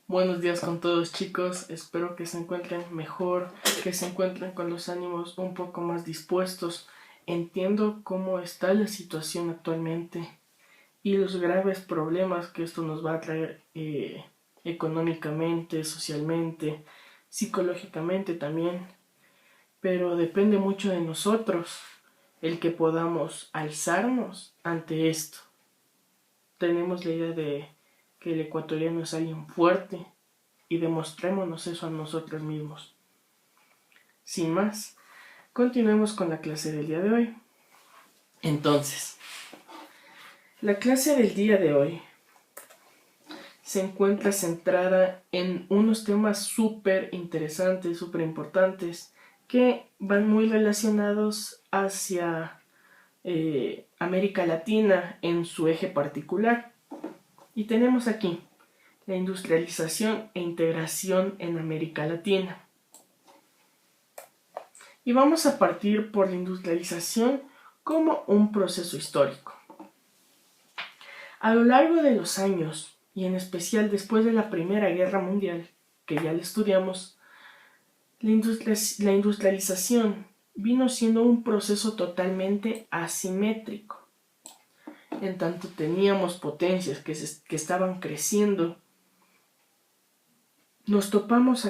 Buenos días con todos, chicos, espero que se encuentren mejor, que se encuentren con los ánimos un poco más dispuestos. Entiendo cómo está la situación actualmente y los graves problemas que esto nos va a traer económicamente, socialmente, psicológicamente también, pero depende mucho de nosotros el que podamos alzarnos ante esto. Tenemos la idea de que el ecuatoriano es alguien fuerte y demostrémonos eso a nosotros mismos. Sin más, continuemos con la clase del día de hoy. Entonces, la clase del día de hoy se encuentra centrada en unos temas súper interesantes, súper importantes, que van muy relacionados hacia América Latina en su eje particular. Y tenemos aquí la industrialización e integración en América Latina. Y vamos a partir por la industrialización como un proceso histórico. A lo largo de los años, y en especial después de la Primera Guerra Mundial, que ya la estudiamos, la industrialización vino siendo un proceso totalmente asimétrico. En tanto teníamos potencias que estaban creciendo, nos topamos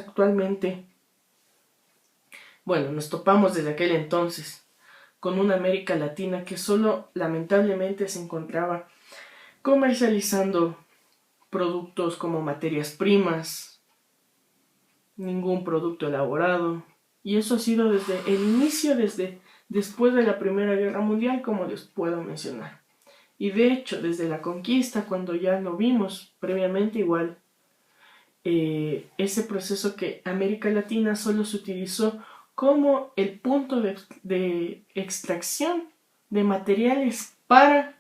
desde aquel entonces con una América Latina que solo lamentablemente se encontraba comercializando productos como materias primas, ningún producto elaborado, y eso ha sido desde el inicio, desde después de la Primera Guerra Mundial, como les puedo mencionar. Y de hecho, desde la conquista, cuando ya lo vimos previamente igual, ese proceso que América Latina solo se utilizó como el punto de extracción de materiales para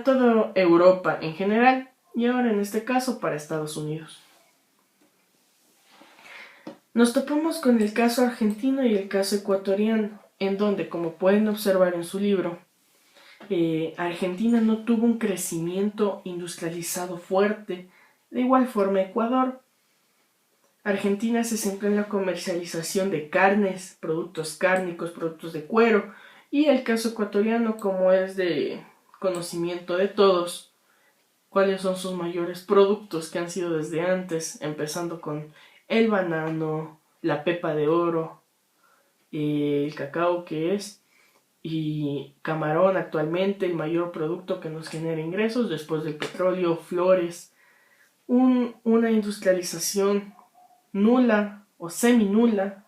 toda Europa en general y ahora en este caso para Estados Unidos. Nos topamos con el caso argentino y el caso ecuatoriano, en donde, como pueden observar en su libro, Argentina no tuvo un crecimiento industrializado fuerte. De igual forma Ecuador. Argentina se centró en la comercialización de carnes, productos cárnicos, productos de cuero, y el caso ecuatoriano, como es de conocimiento de todos, cuáles son sus mayores productos que han sido desde antes, empezando con el banano, la pepa de oro, el cacao que es, y camarón actualmente el mayor producto que nos genera ingresos después del petróleo, flores, una industrialización nula o semi-nula,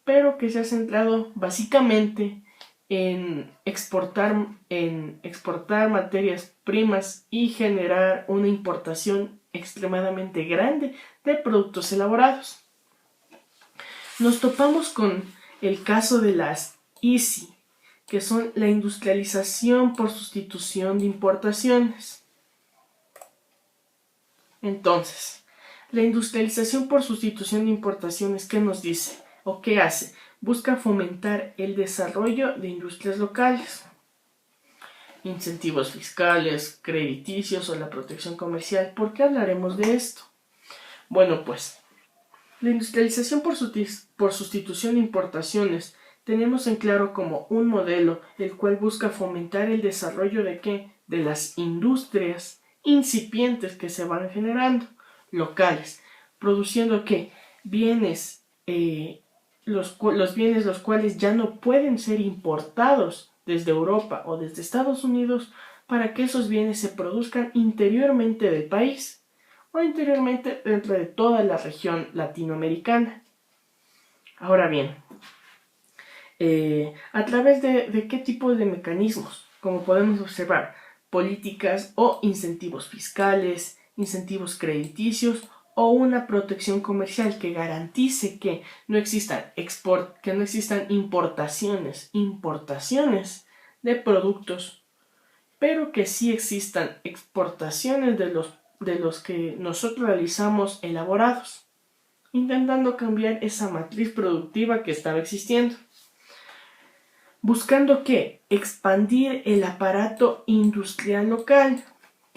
pero que se ha centrado básicamente en exportar materias primas y generar una importación extremadamente grande de productos elaborados. Nos topamos con el caso de las ISI, que son la industrialización por sustitución de importaciones. Entonces, la industrialización por sustitución de importaciones, ¿qué nos dice? ¿O qué hace? Busca fomentar el desarrollo de industrias locales. Incentivos fiscales, crediticios o la protección comercial. ¿Por qué hablaremos de esto? Bueno, pues, la industrialización por sustitución de importaciones tenemos en claro como un modelo el cual busca fomentar el desarrollo de ¿qué? De las industrias incipientes que se van generando, locales, produciendo ¿qué? Bienes, los bienes los cuales ya no pueden ser importados desde Europa o desde Estados Unidos para que esos bienes se produzcan interiormente del país o interiormente dentro de toda la región latinoamericana. Ahora bien, ¿a través de qué tipo de mecanismos? Como podemos observar, políticas o incentivos fiscales, incentivos crediticios o una protección comercial que garantice que no existan importaciones de productos, pero que sí existan exportaciones de los que nosotros realizamos elaborados, intentando cambiar esa matriz productiva que estaba existiendo. Buscando ¿qué? Expandir el aparato industrial local,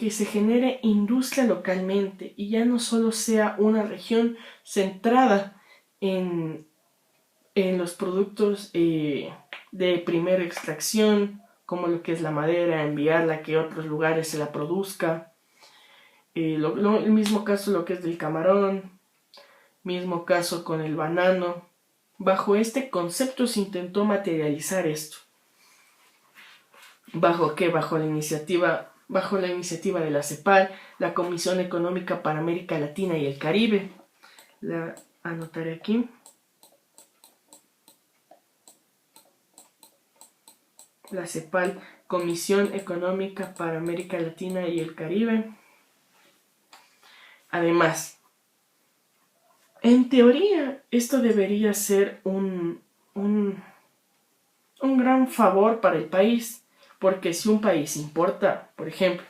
que se genere industria localmente y ya no solo sea una región centrada en los productos de primera extracción, como lo que es la madera, enviarla a que otros lugares se la produzca. El mismo caso lo que es del camarón, mismo caso con el banano. Bajo este concepto se intentó materializar esto. ¿Bajo qué? Bajo la iniciativa de la CEPAL, la Comisión Económica para América Latina y el Caribe. La anotaré aquí. La CEPAL, Comisión Económica para América Latina y el Caribe. Además, en teoría, esto debería ser un gran favor para el país, porque si un país importa, por ejemplo,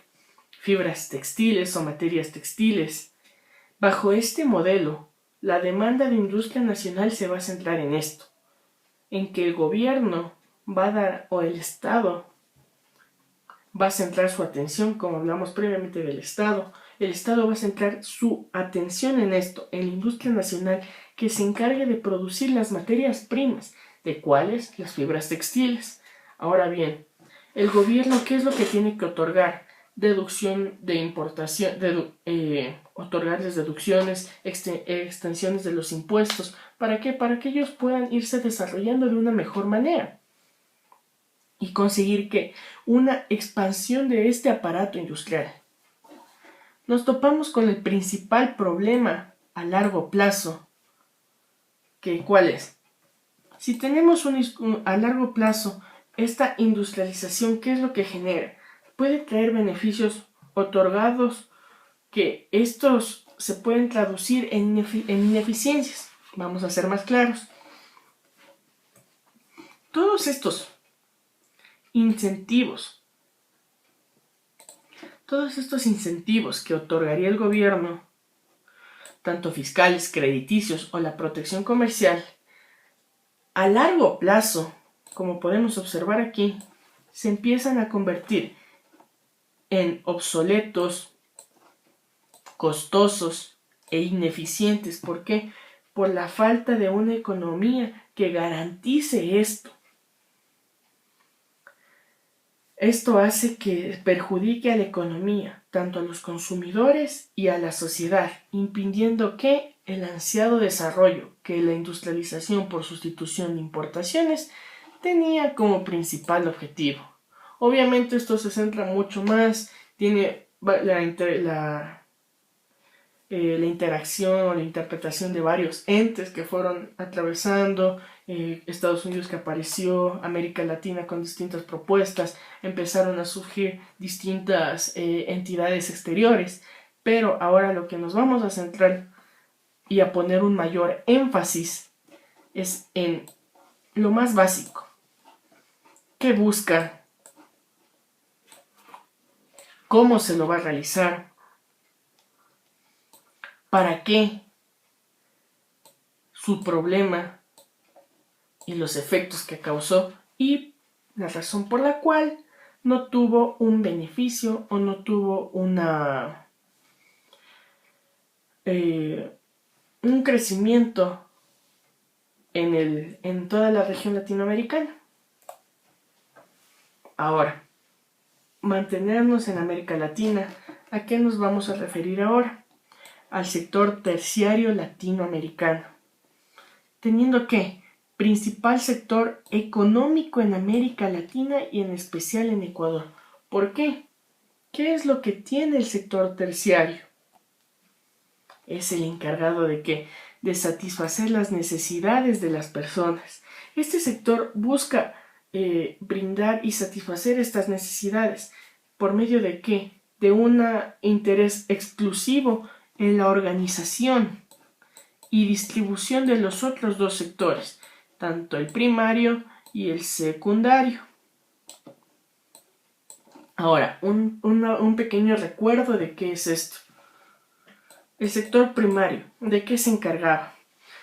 fibras textiles o materias textiles, bajo este modelo, la demanda de industria nacional se va a centrar en esto, en que el gobierno va a dar, o el Estado va a centrar su atención, como hablamos previamente del Estado, el Estado va a centrar su atención en esto, en la industria nacional que se encargue de producir las materias primas, ¿de cuáles? Las fibras textiles. Ahora bien, el gobierno, ¿qué es lo que tiene que otorgar? Deducción de importación, otorgarles deducciones, extensiones de los impuestos. ¿Para qué? Para que ellos puedan irse desarrollando de una mejor manera y conseguir que una expansión de este aparato industrial. Nos topamos con el principal problema a largo plazo. ¿Cuál es? Si tenemos a largo plazo esta industrialización, ¿qué es lo que genera? Puede traer beneficios otorgados que estos se pueden traducir en ineficiencias. Vamos a ser más claros. Todos estos incentivos que otorgaría el gobierno, tanto fiscales, crediticios o la protección comercial, a largo plazo, como podemos observar aquí, se empiezan a convertir en obsoletos, costosos e ineficientes. ¿Por qué? Por la falta de una economía que garantice esto. Esto hace que perjudique a la economía, tanto a los consumidores y a la sociedad, impidiendo que el ansiado desarrollo que la industrialización por sustitución de importaciones tenía como principal objetivo. Obviamente esto se centra mucho más, tiene la interacción o la interpretación de varios entes que fueron atravesando, Estados Unidos que apareció, América Latina con distintas propuestas, empezaron a surgir distintas entidades exteriores, pero ahora lo que nos vamos a centrar y a poner un mayor énfasis es en lo más básico. ¿Qué busca? ¿Cómo se lo va a realizar? ¿Para qué? Su problema y los efectos que causó y la razón por la cual no tuvo un beneficio o no tuvo un crecimiento en toda la región latinoamericana. Ahora, mantenernos en América Latina, ¿a qué nos vamos a referir ahora? Al sector terciario latinoamericano, teniendo que principal sector económico en América Latina y en especial en Ecuador. ¿Por qué? ¿Qué es lo que tiene el sector terciario? Es el encargado de satisfacer las necesidades de las personas. Este sector busca brindar y satisfacer estas necesidades. ¿Por medio de qué? De un interés exclusivo en la organización y distribución de los otros dos sectores, tanto el primario y el secundario. Ahora, un pequeño recuerdo de qué es esto. El sector primario, ¿de qué se encargaba?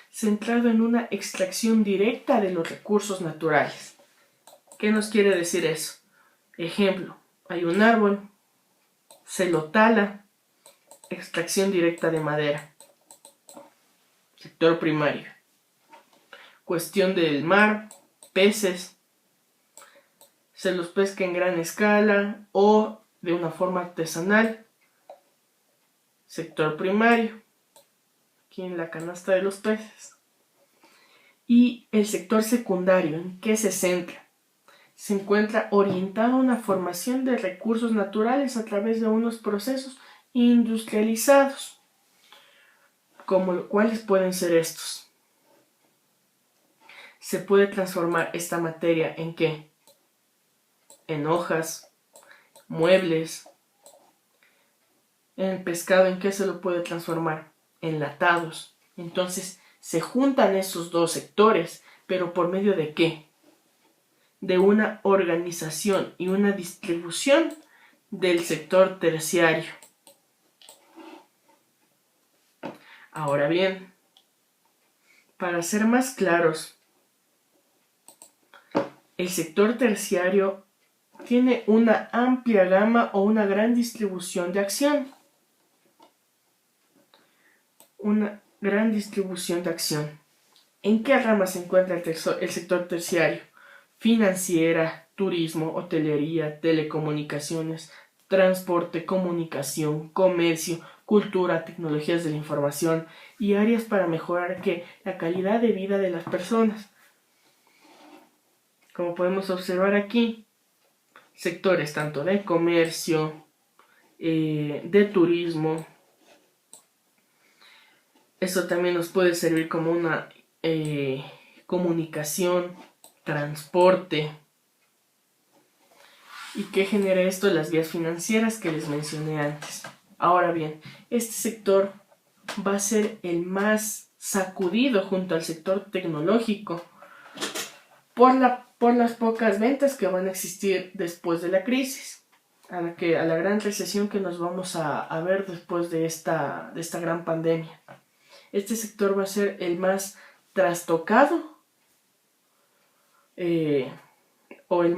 Centrado en una extracción directa de los recursos naturales. ¿Qué nos quiere decir eso? Ejemplo, hay un árbol, se lo tala, extracción directa de madera. Sector primario. Cuestión del mar, peces, se los pesca en gran escala o de una forma artesanal. Sector primario, aquí en la canasta de los peces. Y el sector secundario, ¿en qué se centra? Se encuentra orientado a una formación de recursos naturales a través de unos procesos industrializados. ¿Cuáles pueden ser estos? Se puede transformar esta materia ¿en qué? En hojas, muebles. En el pescado, ¿en qué se lo puede transformar? Enlatados. Entonces, se juntan esos dos sectores, pero ¿por medio de qué? De una organización y una distribución del sector terciario. Ahora bien, para ser más claros, el sector terciario tiene una amplia gama o una gran distribución de acción. Una gran distribución de acción. ¿En qué rama se encuentra el sector terciario? Financiera, turismo, hotelería, telecomunicaciones, transporte, comunicación, comercio, cultura, tecnologías de la información y áreas para mejorar la calidad de vida de las personas. Como podemos observar aquí, sectores tanto de comercio, de turismo. Esto también nos puede servir como una comunicación, transporte. ¿Y qué genera esto? Las vías financieras que les mencioné antes. Ahora bien, este sector va a ser el más sacudido junto al sector tecnológico por las pocas ventas que van a existir después de la crisis, a la gran recesión que nos vamos a ver después de esta gran pandemia. Este sector va a ser el más trastocado o el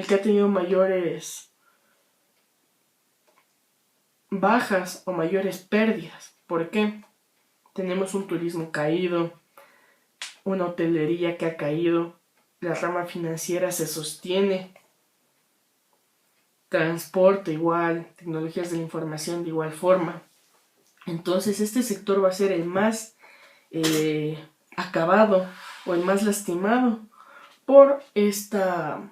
que ha tenido mayores bajas o mayores pérdidas. ¿Por qué? Tenemos un turismo caído, una hotelería que ha caído, la rama financiera se sostiene, transporte igual, tecnologías de la información de igual forma. Entonces este sector va a ser el más acabado o el más lastimado por esta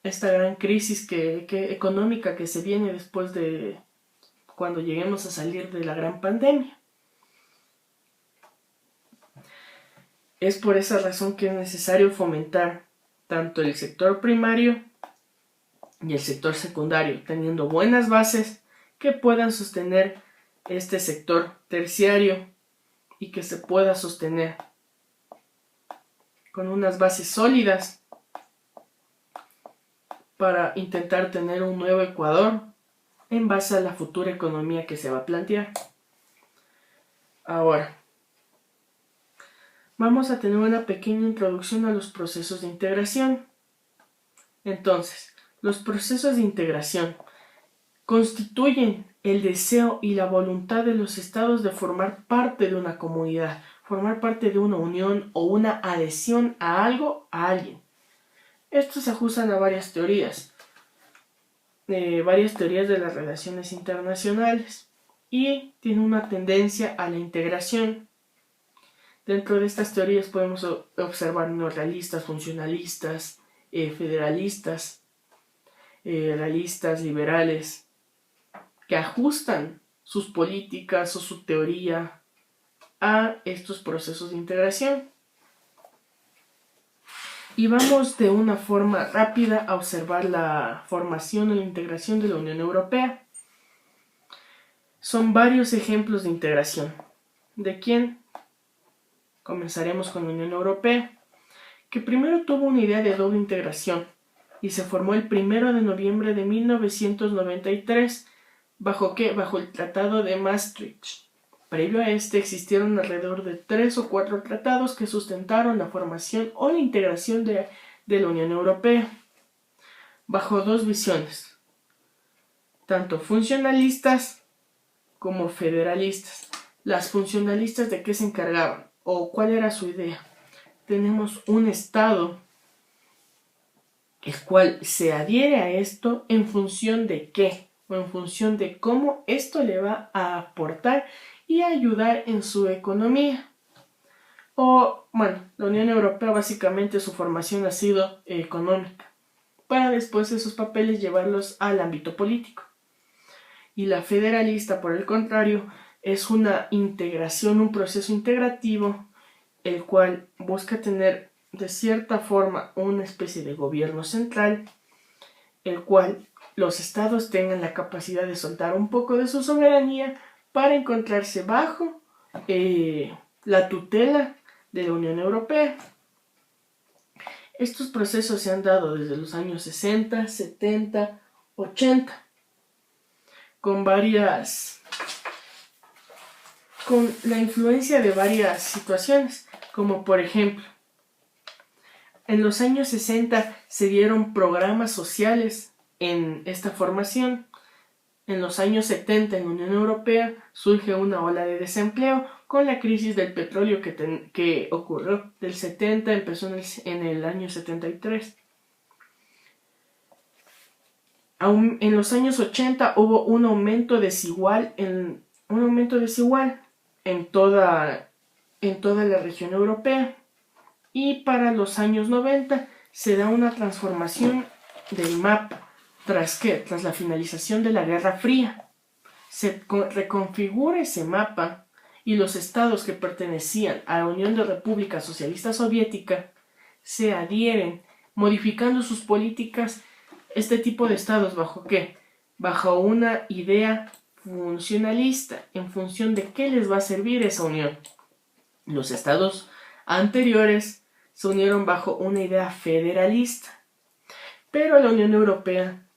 gran crisis económica que se viene después de cuando lleguemos a salir de la gran pandemia. Es por esa razón que es necesario fomentar tanto el sector primario y el sector secundario, teniendo buenas bases que puedan sostener este sector terciario y que se pueda sostener con unas bases sólidas para intentar tener un nuevo Ecuador en base a la futura economía que se va a plantear. Ahora, vamos a tener una pequeña introducción a los procesos de integración. Entonces, los procesos de integración constituyen el deseo y la voluntad de los estados de formar parte de una comunidad, formar parte de una unión o una adhesión a algo, a alguien. Estos se ajustan a varias teorías de las relaciones internacionales y tienen una tendencia a la integración. Dentro de estas teorías podemos observar neorrealistas, funcionalistas, federalistas, realistas, liberales, que ajustan sus políticas o su teoría a estos procesos de integración. Y vamos de una forma rápida a observar la formación o la integración de la Unión Europea. Son varios ejemplos de integración. ¿De quién? Comenzaremos con la Unión Europea, que primero tuvo una idea de doble integración y se formó el 1 de noviembre de 1993. ¿Bajo qué? Bajo el Tratado de Maastricht. Previo a este existieron alrededor de 3 o 4 tratados que sustentaron la formación o la integración de la Unión Europea, bajo dos visiones. tanto funcionalistas como federalistas. Las funcionalistas, ¿de qué se encargaban? ¿O cuál era su idea? Tenemos un Estado el cual se adhiere a esto en función de qué, o en función de cómo esto le va a aportar y ayudar en su economía. O, bueno, la Unión Europea básicamente su formación ha sido económica, para después esos papeles llevarlos al ámbito político. Y la federalista, por el contrario, es una integración, un proceso integrativo, el cual busca tener de cierta forma una especie de gobierno central, el cual los estados tengan la capacidad de soltar un poco de su soberanía para encontrarse bajo la tutela de la Unión Europea. Estos procesos se han dado desde los años 60, 70, 80, con la influencia de varias situaciones, como por ejemplo, en los años 60 se dieron programas sociales en esta formación. En los años 70 en la Unión Europea surge una ola de desempleo con la crisis del petróleo que ocurrió del 70, empezó en el año 73. En los años 80 hubo un aumento desigual en toda la región europea. Y para los años 90 se da una transformación del mapa. ¿Tras qué? Tras la finalización de la Guerra Fría. Se reconfigura ese mapa y los estados que pertenecían a la Unión de Repúblicas Socialistas Soviética se adhieren, modificando sus políticas. Este tipo de estados, ¿bajo qué? Bajo una idea funcionalista, en función de qué les va a servir esa unión. Los estados anteriores se unieron bajo una idea federalista. Pero la Unión Europea,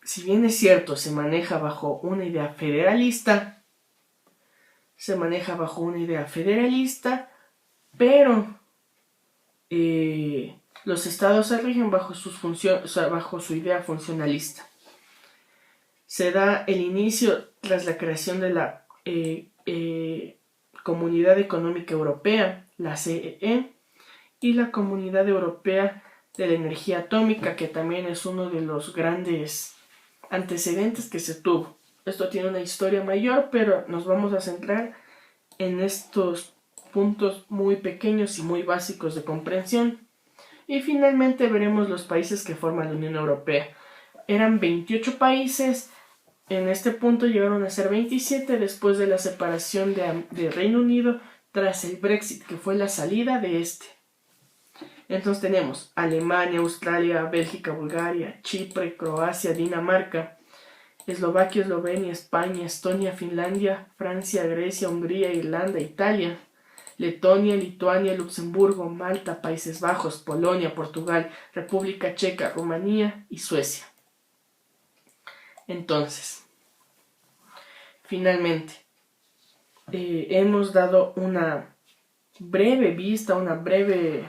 si bien es cierto, se maneja bajo una idea federalista, pero los estados se rigen bajo bajo su idea funcionalista. Se da el inicio tras la creación de la Comunidad Económica Europea, la CEE, y la Comunidad Europea de la Energía Atómica, que también es uno de los grandes antecedentes que se tuvo. Esto tiene una historia mayor, pero nos vamos a centrar en estos puntos muy pequeños y muy básicos de comprensión. Y finalmente veremos los países que forman la Unión Europea. Eran 28 países, en este punto llegaron a ser 27 después de la separación de Reino Unido tras el Brexit, que fue la salida de este. Entonces tenemos Alemania, Australia, Bélgica, Bulgaria, Chipre, Croacia, Dinamarca, Eslovaquia, Eslovenia, España, Estonia, Finlandia, Francia, Grecia, Hungría, Irlanda, Italia, Letonia, Lituania, Luxemburgo, Malta, Países Bajos, Polonia, Portugal, República Checa, Rumanía y Suecia. Entonces, finalmente, hemos dado una breve vista, una breve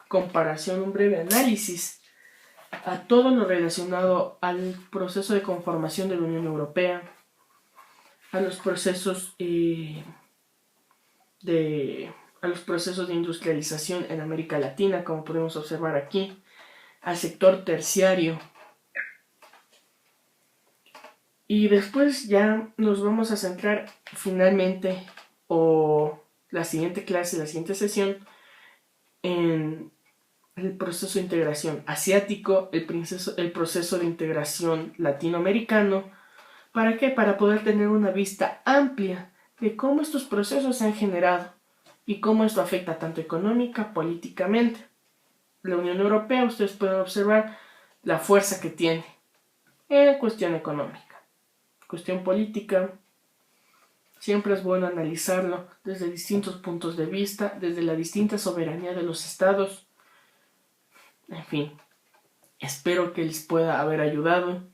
comparación, un breve análisis a todo lo relacionado al proceso de conformación de la Unión Europea, a los procesos de industrialización en América Latina, como podemos observar aquí, al sector terciario. Y después ya nos vamos a centrar finalmente, o la siguiente clase, la siguiente sesión, en el proceso de integración asiático, el proceso de integración latinoamericano. ¿Para qué? Para poder tener una vista amplia de cómo estos procesos se han generado y cómo esto afecta tanto económica, políticamente. La Unión Europea, ustedes pueden observar la fuerza que tiene en cuestión económica, cuestión política. Siempre es bueno analizarlo desde distintos puntos de vista, desde la distinta soberanía de los estados. En fin, espero que les pueda haber ayudado.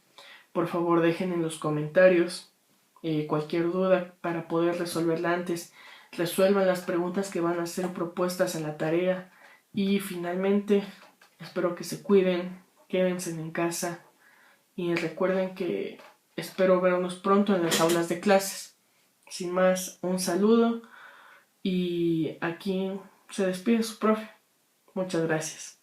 Por favor, dejen en los comentarios cualquier duda para poder resolverla antes. Resuelvan las preguntas que van a ser propuestas en la tarea. Y finalmente, espero que se cuiden, quédense en casa y recuerden que espero vernos pronto en las aulas de clases. Sin más, un saludo y aquí se despide su profe. Muchas gracias.